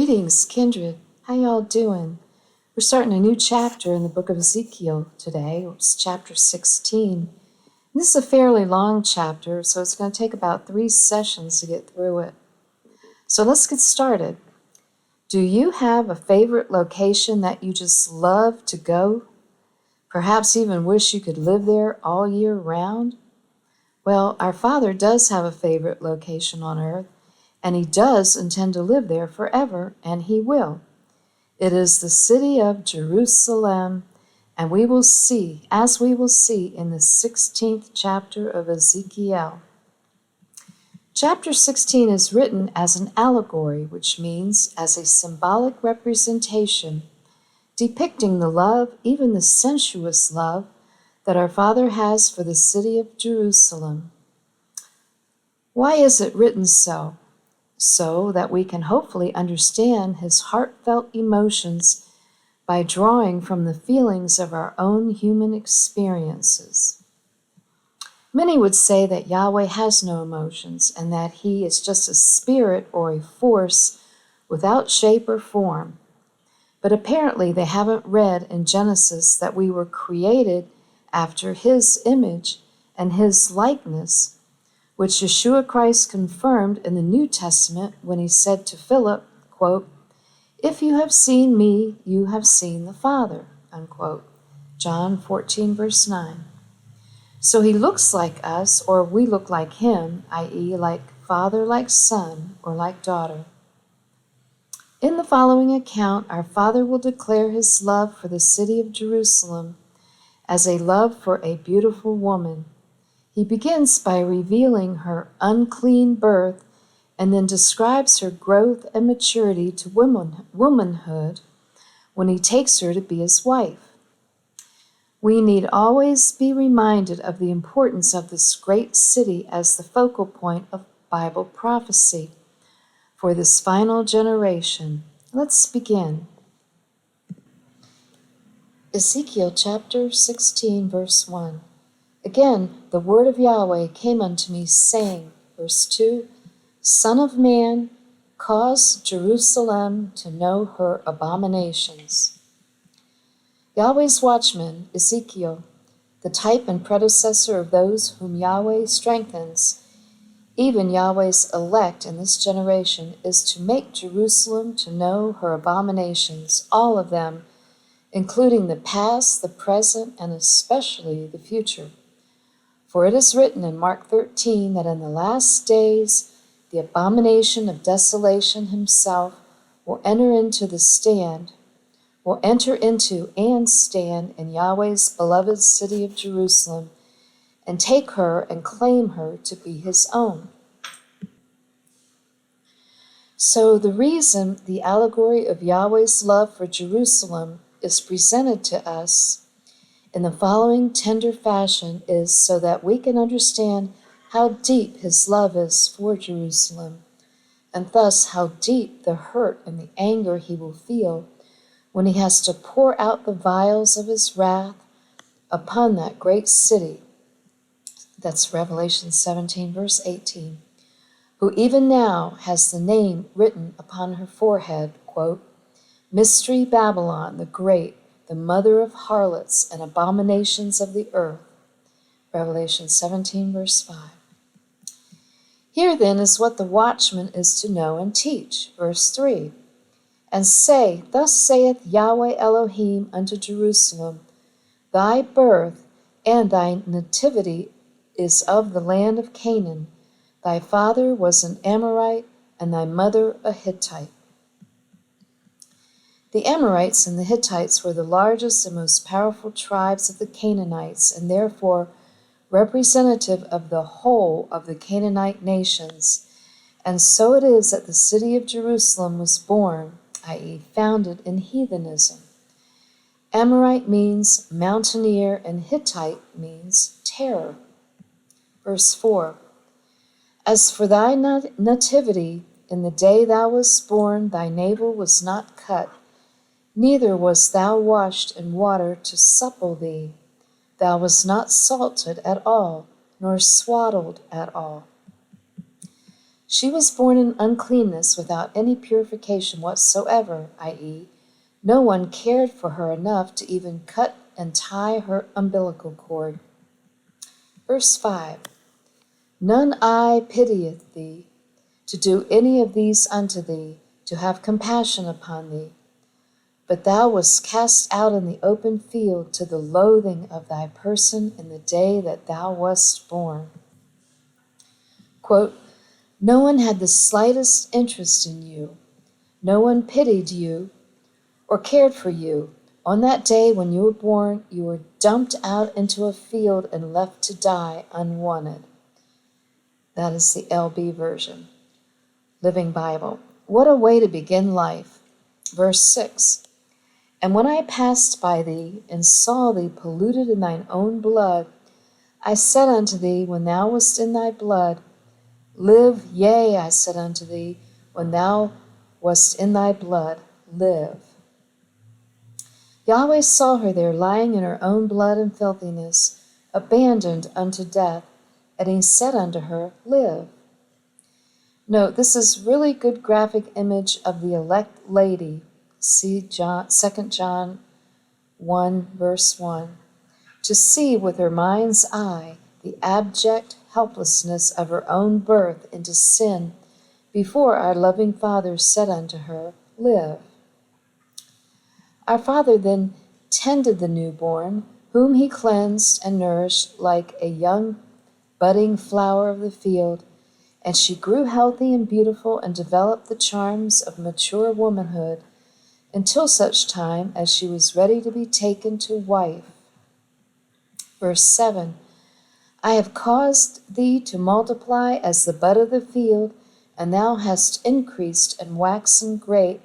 Greetings, kindred. How y'all doing? We're starting a new chapter in the book of Ezekiel today. It's chapter 16. This is a fairly long chapter, so it's going to take about 3 sessions to get through it. So let's get started. Do you have a favorite location that you just love to go? Perhaps even wish you could live there all year round? Well, our Father does have a favorite location on earth, and He does intend to live there forever, and He will. It is the city of Jerusalem, and we will see in the 16th chapter of Ezekiel. Chapter 16 is written as an allegory, which means as a symbolic representation, depicting the love, even the sensuous love, that our Father has for the city of Jerusalem. Why is it written so? So that we can hopefully understand His heartfelt emotions by drawing from the feelings of our own human experiences. Many would say that Yahweh has no emotions and that He is just a spirit or a force without shape or form. But apparently they haven't read in Genesis that we were created after His image and His likeness, which Yeshua Christ confirmed in the New Testament when He said to Philip, quote, "If you have seen me, you have seen the Father," unquote. John 14, verse 9. So He looks like us, or we look like Him, i.e., like father, like son, or like daughter. In the following account, our Father will declare His love for the city of Jerusalem as a love for a beautiful woman. He begins by revealing her unclean birth and then describes her growth and maturity to womanhood when He takes her to be His wife. We need always be reminded of the importance of this great city as the focal point of Bible prophecy for this final generation. Let's begin. Ezekiel chapter 16, verse 1. Again, the word of Yahweh came unto me, saying, verse 2, Son of man, cause Jerusalem to know her abominations. Yahweh's watchman, Ezekiel, the type and predecessor of those whom Yahweh strengthens, even Yahweh's elect in this generation, is to make Jerusalem to know her abominations, all of them, including the past, the present, and especially the future. For it is written in Mark 13 that in the last days the abomination of desolation Himself will enter into and stand in Yahweh's beloved city of Jerusalem and take her and claim her to be His own. So the reason the allegory of Yahweh's love for Jerusalem is presented to us in the following tender fashion is so that we can understand how deep His love is for Jerusalem, and thus how deep the hurt and the anger He will feel when He has to pour out the vials of His wrath upon that great city. That's Revelation 17, verse 18, who even now has the name written upon her forehead, quote, Mystery Babylon the Great, the mother of harlots and abominations of the earth. Revelation 17, verse 5. Here then is what the watchman is to know and teach. Verse 3. And say, Thus saith Yahweh Elohim unto Jerusalem, Thy birth and thy nativity is of the land of Canaan. Thy father was an Amorite, and thy mother a Hittite. The Amorites and the Hittites were the largest and most powerful tribes of the Canaanites, and therefore representative of the whole of the Canaanite nations. And so it is that the city of Jerusalem was born, i.e., founded in heathenism. Amorite means mountaineer, and Hittite means terror. Verse 4. As for thy nativity, in the day thou wast born, thy navel was not cut, neither wast thou washed in water to supple thee. Thou wast not salted at all, nor swaddled at all. She was born in uncleanness without any purification whatsoever, i.e., no one cared for her enough to even cut and tie her umbilical cord. Verse 5, None eye pitieth thee, to do any of these unto thee, to have compassion upon thee. But thou wast cast out in the open field to the loathing of thy person in the day that thou wast born. Quote, No one had the slightest interest in you. No one pitied you or cared for you. On that day when you were born, you were dumped out into a field and left to die unwanted. That is the LB version. Living Bible. What a way to begin life. Verse 6. And when I passed by thee, and saw thee polluted in thine own blood, I said unto thee, when thou wast in thy blood, Live, yea, I said unto thee, when thou wast in thy blood, live. Yahweh saw her there lying in her own blood and filthiness, abandoned unto death, and he said unto her, Live. Note, this is really good graphic image of the elect lady. See 2 John 1, verse 1. To see with her mind's eye the abject helplessness of her own birth into sin before our loving Father said unto her, Live. Our Father then tended the newborn, whom he cleansed and nourished like a young budding flower of the field, and she grew healthy and beautiful and developed the charms of mature womanhood until such time as she was ready to be taken to wife. Verse 7, I have caused thee to multiply as the bud of the field, and thou hast increased and waxen great,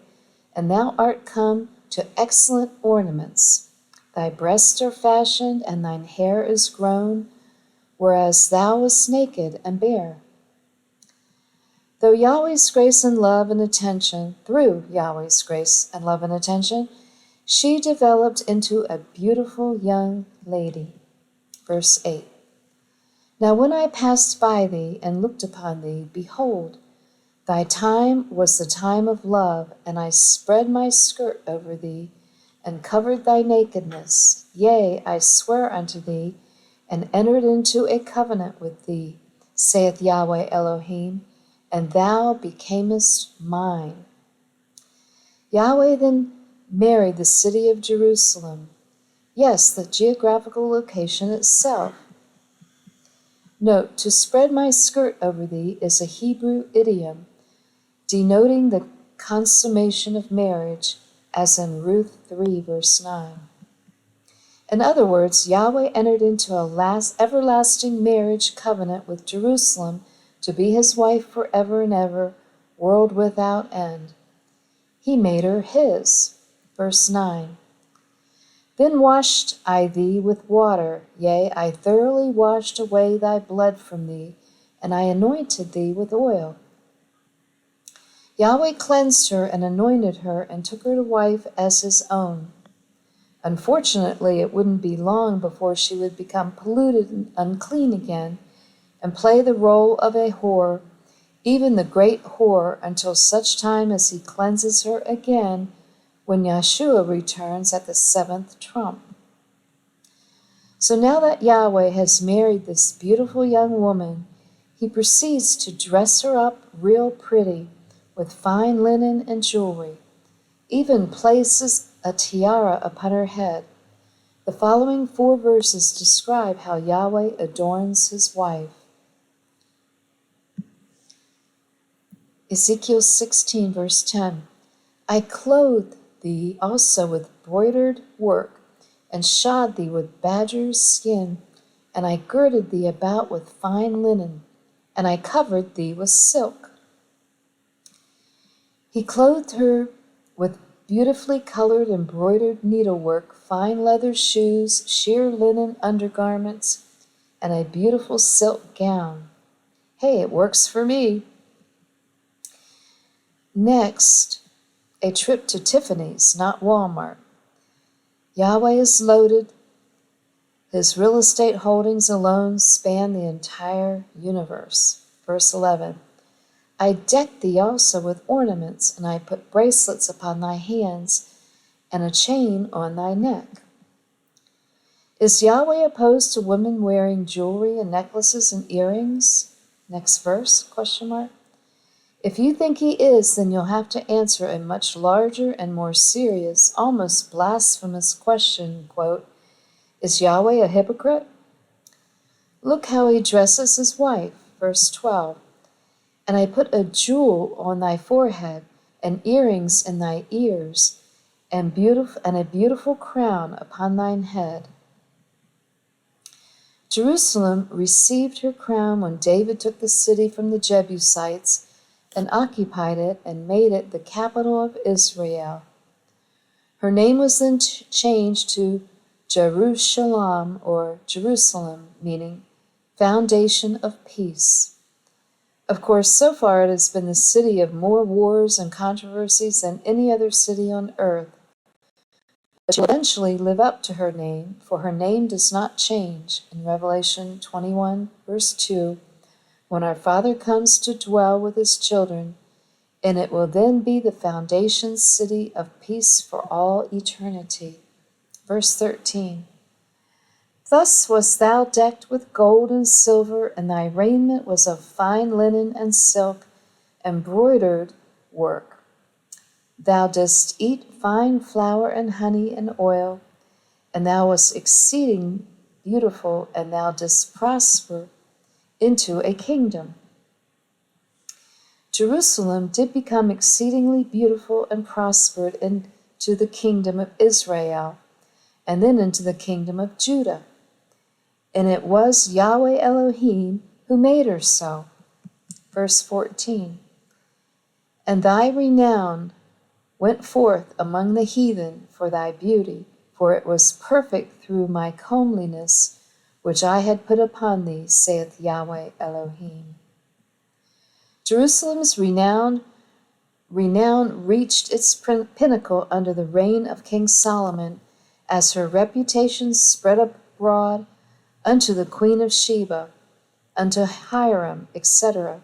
and thou art come to excellent ornaments. Thy breasts are fashioned, and thine hair is grown, whereas thou wast naked and bare. Through Yahweh's grace and love and attention, she developed into a beautiful young lady. Verse 8. Now when I passed by thee and looked upon thee, behold, thy time was the time of love, and I spread my skirt over thee, and covered thy nakedness. Yea, I swear unto thee, and entered into a covenant with thee, saith Yahweh Elohim, and thou becamest mine. Yahweh then married the city of Jerusalem. Yes, the geographical location itself. Note, to spread my skirt over thee is a Hebrew idiom denoting the consummation of marriage, as in Ruth 3, verse 9. In other words, Yahweh entered into a everlasting marriage covenant with Jerusalem to be his wife forever and ever, world without end. He made her his. Verse 9. Then washed I thee with water, yea, I thoroughly washed away thy blood from thee, and I anointed thee with oil. Yahweh cleansed her and anointed her and took her to wife as his own. Unfortunately, it wouldn't be long before she would become polluted and unclean again and play the role of a whore, even the great whore, until such time as he cleanses her again when Yeshua returns at the seventh trump. So now that Yahweh has married this beautiful young woman, he proceeds to dress her up real pretty with fine linen and jewelry, even places a tiara upon her head. The following 4 verses describe how Yahweh adorns his wife. Ezekiel 16, verse 10. I clothed thee also with broidered work, and shod thee with badger's skin, and I girded thee about with fine linen, and I covered thee with silk. He clothed her with beautifully colored embroidered needlework, fine leather shoes, sheer linen undergarments, and a beautiful silk gown. Hey, it works for me. Next, a trip to Tiffany's, not Walmart. Yahweh is loaded. His real estate holdings alone span the entire universe. Verse 11. I decked thee also with ornaments, and I put bracelets upon thy hands, and a chain on thy neck. Is Yahweh opposed to women wearing jewelry and necklaces and earrings? Next verse, question mark. If you think he is, then you'll have to answer a much larger and more serious, almost blasphemous question, quote, is Yahweh a hypocrite? Look how he dresses his wife, verse 12. And I put a jewel on thy forehead, and earrings in thy ears, and a beautiful crown upon thine head. Jerusalem received her crown when David took the city from the Jebusites and occupied it and made it the capital of Israel. Her name was then changed to Jerusalem, or Jerusalem, meaning foundation of peace. Of course, so far it has been the city of more wars and controversies than any other city on earth. But she will eventually live up to her name, for her name does not change. In Revelation 21, verse 2, when our Father comes to dwell with his children, and it will then be the foundation city of peace for all eternity. Verse 13, thus wast thou decked with gold and silver, and thy raiment was of fine linen and silk, embroidered work. Thou didst eat fine flour and honey and oil, and thou wast exceeding beautiful, and thou didst prosper into a kingdom. Jerusalem did become exceedingly beautiful and prospered into the kingdom of Israel, and then into the kingdom of Judah. And it was Yahweh Elohim who made her so. Verse 14, and thy renown went forth among the heathen for thy beauty, for it was perfect through my comeliness, which I had put upon thee, saith Yahweh Elohim. Jerusalem's renown reached its pinnacle under the reign of King Solomon, as her reputation spread abroad unto the Queen of Sheba, unto Hiram, etc.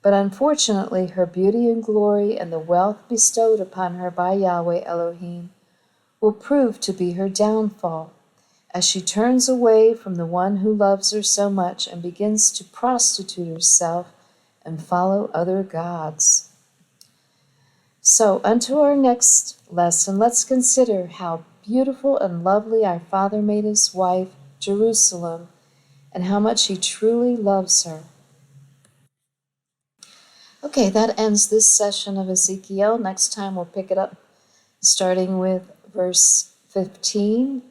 But unfortunately, her beauty and glory and the wealth bestowed upon her by Yahweh Elohim will prove to be her downfall, as she turns away from the one who loves her so much and begins to prostitute herself and follow other gods. So, unto our next lesson, let's consider how beautiful and lovely our Father made his wife, Jerusalem, and how much he truly loves her. Okay, that ends this session of Ezekiel. Next time we'll pick it up starting with verse 15.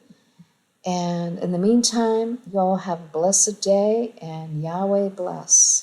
And in the meantime, you all have a blessed day, and Yahweh bless.